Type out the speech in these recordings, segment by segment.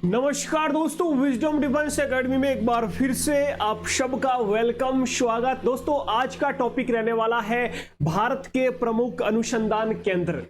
नमस्कार दोस्तों, wisdom defence academy में एक बार फिर से आप सबका वेलकम, स्वागत। दोस्तों आज का टॉपिक रहने वाला है भारत के प्रमुख अनुसंधान केंद्र।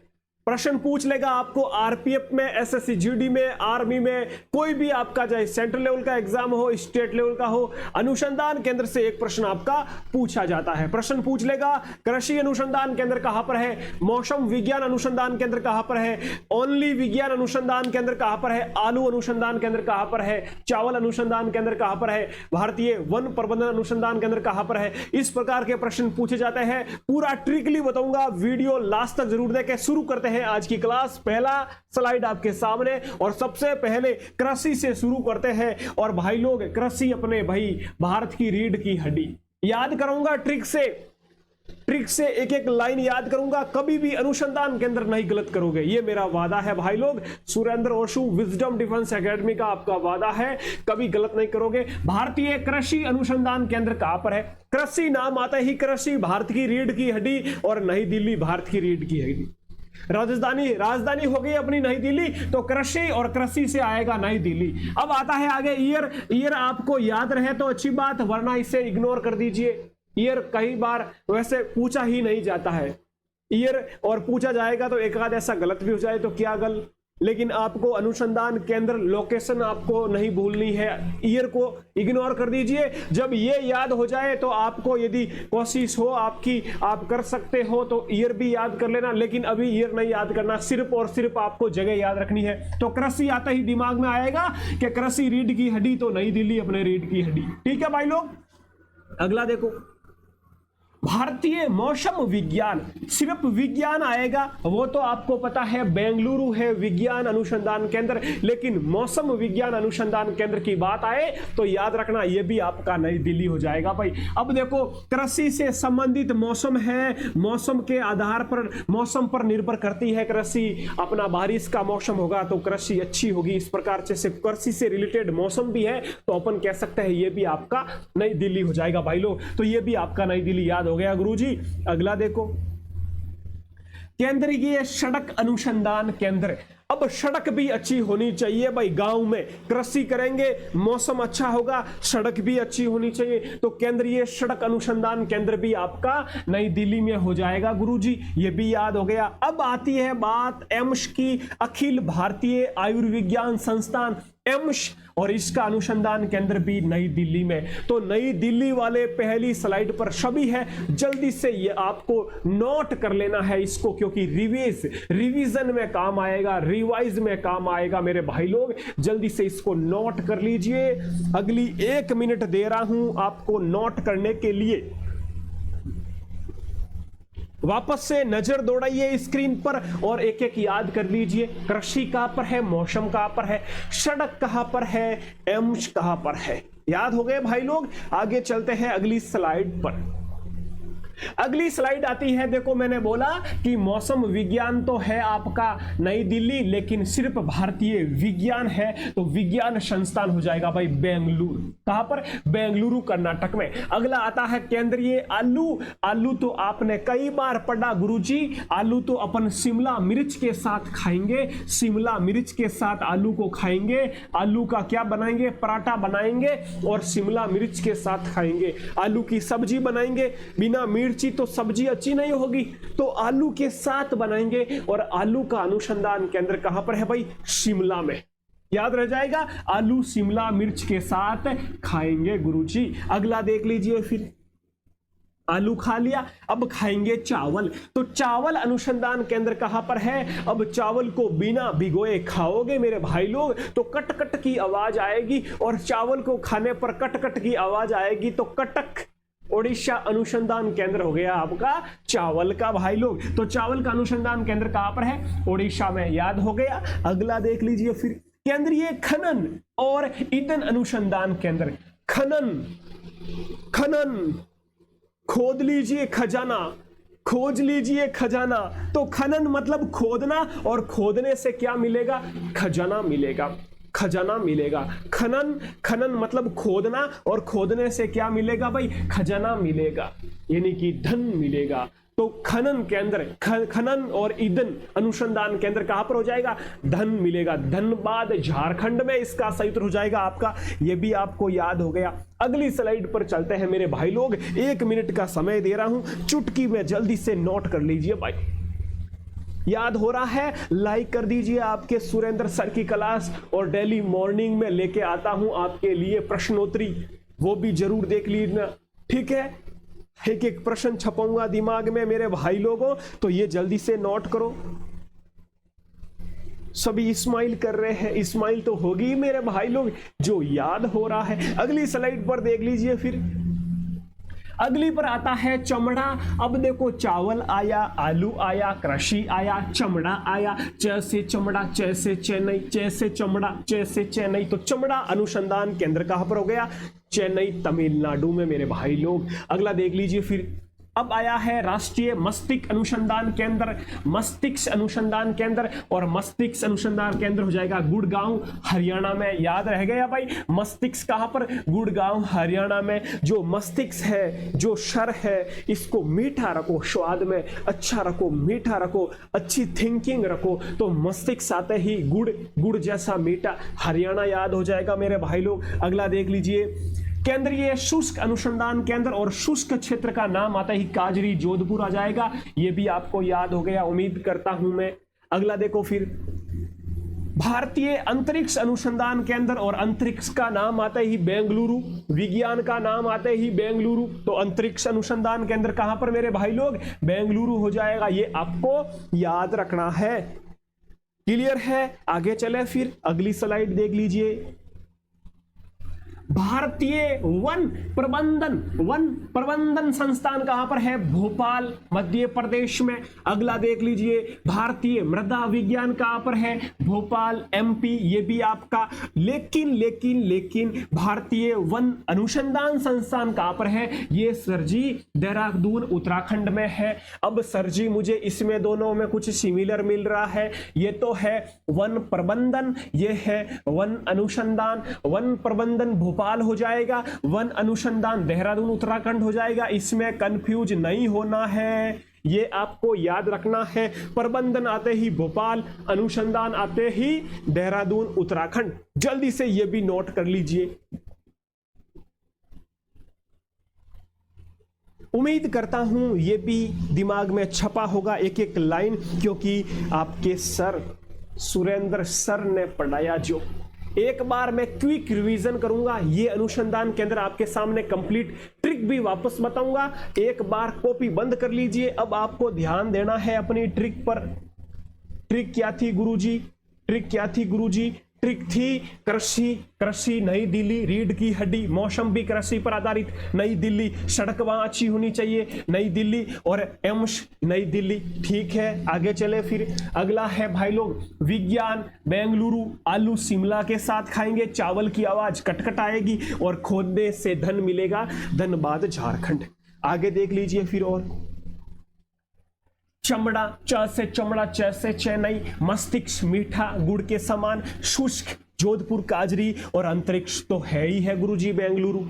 प्रश्न पूछ लेगा आपको आरपीएफ में, एसएससी जीडी में, आर्मी में, कोई भी आपका चाहे सेंट्रल लेवल का एग्जाम हो, स्टेट लेवल का हो, अनुसंधान केंद्र से एक प्रश्न आपका पूछा जाता है। प्रश्न पूछ लेगा कृषि अनुसंधान केंद्र कहां पर है, मौसम विज्ञान अनुसंधान केंद्र कहां पर है, ओनली विज्ञान अनुसंधान केंद्र कहां पर है, आलू अनुसंधान केंद्र कहां पर है, चावल अनुसंधान केंद्र कहां पर है, भारतीय वन प्रबंधन अनुसंधान केंद्र कहां पर है। इस प्रकार के प्रश्न पूछे जाते हैं। पूरा ट्रिकली बताऊंगा, वीडियो लास्ट तक जरूर देखें। शुरू करते हैं आज की क्लास। पहला स्लाइड आपके सामने और सबसे पहले कृषि से शुरू करते हैं। और भाई लोग, कृषि अपने भाई भारत की रीढ़ की हड्डी। याद करूंगा ट्रिक से एक एक लाइन याद करूंगा, कभी भी अनुसंधान केंद्र नहीं गलत करोगे, ये मेरा वादा है भाई लोग। सुरेंद्र ओशु विजडम डिफेंस एकेडमी का आपका वादा है, कभी गलत नहीं करोगे। भारतीय कृषि अनुसंधान केंद्र कहां पर है? कृषि नाम आता ही कृषि, भारत की रीढ़ की हड्डी, और नई दिल्ली भारत की रीढ़ की हड्डी। राजधानी हो गई अपनी नई दिल्ली, तो कृषि और कृषि से आएगा नई दिल्ली। अब आता है आगे ईयर आपको याद रहे तो अच्छी बात, वरना इसे इग्नोर कर दीजिए। ईयर कई बार वैसे पूछा ही नहीं जाता है ईयर, और पूछा जाएगा तो एक आध ऐसा गलत भी हो जाए तो क्या गलत, लेकिन आपको अनुसंधान केंद्र लोकेशन आपको नहीं भूलनी है। ईयर को इग्नोर कर दीजिए। जब ये याद हो जाए तो आपको यदि कोशिश हो आपकी, आप कर सकते हो तो ईयर भी याद कर लेना, लेकिन अभी ईयर नहीं याद करना, सिर्फ और सिर्फ आपको जगह याद रखनी है। तो कृषि आता ही दिमाग में आएगा कि कृषि रीढ़ की हड्डी, तो नई दिल्ली अपने रीढ़ की हड्डी। ठीक है भाई लोग, अगला देखो, भारतीय मौसम विज्ञान, सिर्फ विज्ञान आएगा, वो तो आपको पता है बेंगलुरु है विज्ञान अनुसंधान केंद्र, लेकिन मौसम विज्ञान अनुसंधान केंद्र की बात आए तो याद रखना ये भी आपका नई दिल्ली हो जाएगा भाई। अब देखो, कृषि से संबंधित मौसम है, मौसम के आधार पर, मौसम पर निर्भर करती है कृषि। अपना बारिश का मौसम होगा तो कृषि अच्छी होगी, इस प्रकार से कृषि से रिलेटेड मौसम भी है, तो अपन कह सकते हैं ये भी आपका नई दिल्ली हो जाएगा भाई लोग। तो ये भी आपका नई दिल्ली याद हो गया गुरुजी। अगला देखो, केंद्रीय सड़क अनुसंधान केंद्र। अब सड़क भी अच्छी होनी चाहिए भाई। गांव में कृषि करेंगे, मौसम अच्छा होगा, सड़क भी अच्छी होनी चाहिए, तो केंद्रीय सड़क अनुसंधान केंद्र भी आपका नई दिल्ली में हो जाएगा गुरुजी। ये भी याद हो गया। अब आती है बात एम्स की, अखिल भारतीय आयुर्विज्ञान संस्थान एम्स, और इसका अनुसंधान केंद्र भी नई दिल्ली में। तो नई दिल्ली वाले पहली स्लाइड पर सभी है, जल्दी से ये आपको नोट कर लेना है इसको, क्योंकि रिवीजन में काम आएगा, रिवाइज में काम आएगा मेरे भाई लोग। जल्दी से इसको नोट कर लीजिए। अगली 1 मिनट दे रहा हूं आपको नोट करने के लिए। वापस से नजर दौड़ाइए स्क्रीन पर और एक एक याद कर लीजिए। कृषि कहां पर है, मौसम कहां पर है, सड़क कहां पर है, एम्स कहां पर है। याद हो गए भाई लोग। आगे चलते हैं अगली स्लाइड पर। अगली स्लाइड आती है, देखो मैंने बोला कि मौसम विज्ञान तो है आपका नई दिल्ली, लेकिन सिर्फ भारतीय विज्ञान है, तो विज्ञान संस्थान हो जाएगा भाई बेंगलुरु। कहां पर? बेंगलुरु कर्नाटक में। अगला आता है केंद्रीय आलू तो आपने कई बार पढ़ा गुरुजी। आलू तो अपन शिमला मिर्च के साथ खाएंगे, शिमला मिर्च के साथ आलू को खाएंगे। आलू का क्या बनाएंगे? पराठा बनाएंगे और शिमला मिर्च के साथ खाएंगे। आलू की सब्जी बनाएंगे, बिना मिर्ची तो सब्जी अच्छी नहीं होगी, तो आलू के साथ बनाएंगे। और आलू का अनुसंधान केंद्र कहां पर है भाई? शिमला में। याद रह जाएगा, आलू शिमला मिर्च के साथ खाएंगे गुरुजी। अगला देख लीजिए फिर, आलू खा लिया, अब खाएंगे चावल, तो चावल अनुसंधान केंद्र कहां पर है? अब चावल को बिना भिगोए खाओगे मेरे भाई लोग तो कट कट की आवाज आएगी, और चावल को खाने पर कट कट की आवाज आएगी तो कटक ओडिशा अनुसंधान केंद्र हो गया आपका चावल का भाई लोग। तो चावल का अनुसंधान केंद्र कहां पर है? ओडिशा में। याद हो गया। अगला देख लीजिए फिर, केंद्रीय खनन और ईंधन अनुसंधान केंद्र। खनन खोद लीजिए खजाना, खोज लीजिए खजाना। तो खनन मतलब खोदना, और खोदने से क्या मिलेगा? खजाना मिलेगा, खजाना मिलेगा। खनन मतलब खोदना, और खोदने से क्या मिलेगा भाई? खजाना मिलेगा, यानी कि धन मिलेगा। तो खनन केंद्र, खनन और ईंधन अनुसंधान केंद्र कहां पर हो जाएगा? धन मिलेगा, धनबाद झारखंड में इसका सही उत्तर हो जाएगा आपका। यह भी आपको याद हो गया। अगली स्लाइड पर चलते हैं मेरे भाई लोग, 1 मिनट का समय दे रहा हूं, चुटकी में जल्दी से नोट कर लीजिए भाई। याद हो रहा है? लाइक कर दीजिए आपके सुरेंद्र सर की क्लास, और डेली मॉर्निंग में लेके आता हूं आपके लिए प्रश्नोत्तरी, वो भी जरूर देख लीजिए, ठीक है? एक एक प्रश्न छपाऊंगा दिमाग में मेरे भाई लोगों, तो ये जल्दी से नोट करो। सभी स्माइल कर रहे हैं, स्माइल तो होगी मेरे भाई लोग जो याद हो रहा है। अगली स्लाइड पर देख लीजिए फिर। अगली पर आता है चमड़ा। अब देखो, चावल आया, आलू आया, कृषि आया, चमड़ा आया, च से चमड़ा, च से चेन्नई, च से चमड़ा, च से चेन्नई। तो चमड़ा अनुसंधान केंद्र कहां पर हो गया? चेन्नई, तमिलनाडु में मेरे भाई लोग। अगला देख लीजिए फिर। अब आया है राष्ट्रीय मस्तिष्क अनुसंधान केंद्र, मस्तिष्क अनुसंधान केंद्र, और मस्तिष्क अनुसंधान केंद्र हो जाएगा गुड़गांव, हरियाणा में। याद रह गया भाई? मस्तिष्क कहां पर? गुड़गांव, हरियाणा में। जो मस्तिष्क है, जो शर है, इसको मीठा रखो, स्वाद में अच्छा रखो, मीठा रखो, अच्छी थिंकिंग रखो, तो मस्तिष्क आते ही गुड़, गुड़ जैसा मीठा, हरियाणा याद हो जाएगा मेरे भाई लोग। अगला देख लीजिए, केंद्रीय शुष्क अनुसंधान केंद्र, और शुष्क क्षेत्र का नाम आता ही काजरी, जोधपुर आ जाएगा। यह भी आपको याद हो गया, उम्मीद करता हूं मैं। अगला देखो फिर, भारतीय अंतरिक्ष अनुसंधान केंद्र, और अंतरिक्ष का नाम आता ही बेंगलुरु, विज्ञान का नाम आते ही बेंगलुरु। तो अंतरिक्ष अनुसंधान केंद्र कहां पर मेरे भाई लोग? बेंगलुरु हो जाएगा। ये आपको याद रखना है। क्लियर है? आगे चले फिर, अगली स्लाइड देख लीजिए। भारतीय वन प्रबंधन संस्थान कहां पर है? भोपाल, मध्य प्रदेश में। अगला देख लीजिए, भारतीय मृदा विज्ञान कहां पर है? भोपाल, एमपी। ये भी आपका। लेकिन भारतीय वन अनुसंधान संस्थान कहां पर है? ये सर जी देहरादून, उत्तराखंड में है। अब सर जी मुझे इसमें दोनों में कुछ सिमिलर मिल रहा है। ये तो है वन प्रबंधन, ये है वन अनुसंधान। वन प्रबंधन भोपाल हो जाएगा, वन अनुसंधान देहरादून, उत्तराखंड हो जाएगा। इसमें कंफ्यूज नहीं होना है, ये आपको याद रखना है। प्रबंधन आते ही भोपाल, अनुसंधान आते ही देहरादून, उत्तराखंड। जल्दी से ये भी नोट कर लीजिए। उम्मीद करता हूं ये भी दिमाग में छपा होगा एक एक लाइन, क्योंकि आपके सर सुरेंद्र सर ने पढ़ाया। जो एक बार मैं क्विक रिवीजन करूंगा, ये अनुसंधान केंद्र आपके सामने कंप्लीट ट्रिक भी वापस बताऊंगा। एक बार कॉपी बंद कर लीजिए। अब आपको ध्यान देना है अपनी ट्रिक पर। ट्रिक क्या थी गुरुजी? ट्रिक क्या थी गुरुजी? ट्रिक थी कृषि नई दिल्ली, रीढ़ की हड्डी। मौसम भी कृषि पर आधारित, नई दिल्ली। सड़क वहां अच्छी होनी चाहिए, नई दिल्ली। और एम्स, नई दिल्ली। ठीक है, आगे चले फिर। अगला है भाई लोग विज्ञान, बेंगलुरु। आलू शिमला के साथ खाएंगे, चावल की आवाज कटकट आएगी, और खोदने से धन मिलेगा, धनबाद, झारखंड। आगे देख लीजिए फिर। और चमड़ा, च से चमड़ा, च से चेन्नई। मस्तिष्क मीठा, गुड़ के समान। शुष्क, जोधपुर, काजरी। और अंतरिक्ष तो है ही है गुरुजी, बेंगलुरु।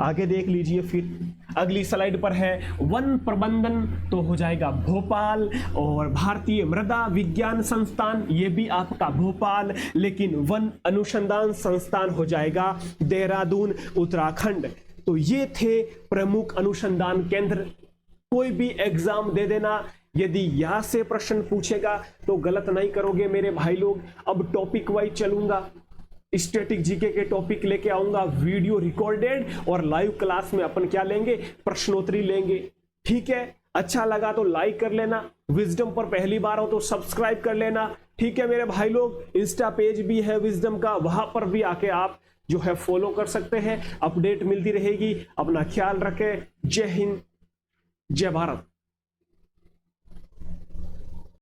आगे देख लीजिए फिर। अगली स्लाइड पर है वन प्रबंधन, तो हो जाएगा भोपाल। और भारतीय मृदा विज्ञान संस्थान, ये भी आपका भोपाल। लेकिन वन अनुसंधान संस्थान हो जाएगा देहरादून, उत्तराखंड। तो ये थे प्रमुख अनुसंधान केंद्र। कोई भी एग्जाम दे देना, यदि यहां से प्रश्न पूछेगा तो गलत नहीं करोगे मेरे भाई लोग। अब टॉपिक वाइज चलूंगा, स्टैटिक जीके के टॉपिक लेके आऊंगा, वीडियो रिकॉर्डेड, और लाइव क्लास में अपन क्या लेंगे? प्रश्नोत्तरी लेंगे। ठीक है? अच्छा लगा तो लाइक कर लेना, विजडम पर पहली बार हो तो सब्सक्राइब कर लेना। ठीक है मेरे भाई लोग, इंस्टा पेज भी है विजडम का, वहां पर भी आके आप जो है फॉलो कर सकते हैं, अपडेट मिलती रहेगी। अपना ख्याल रखें। जय हिंद, जय भारत।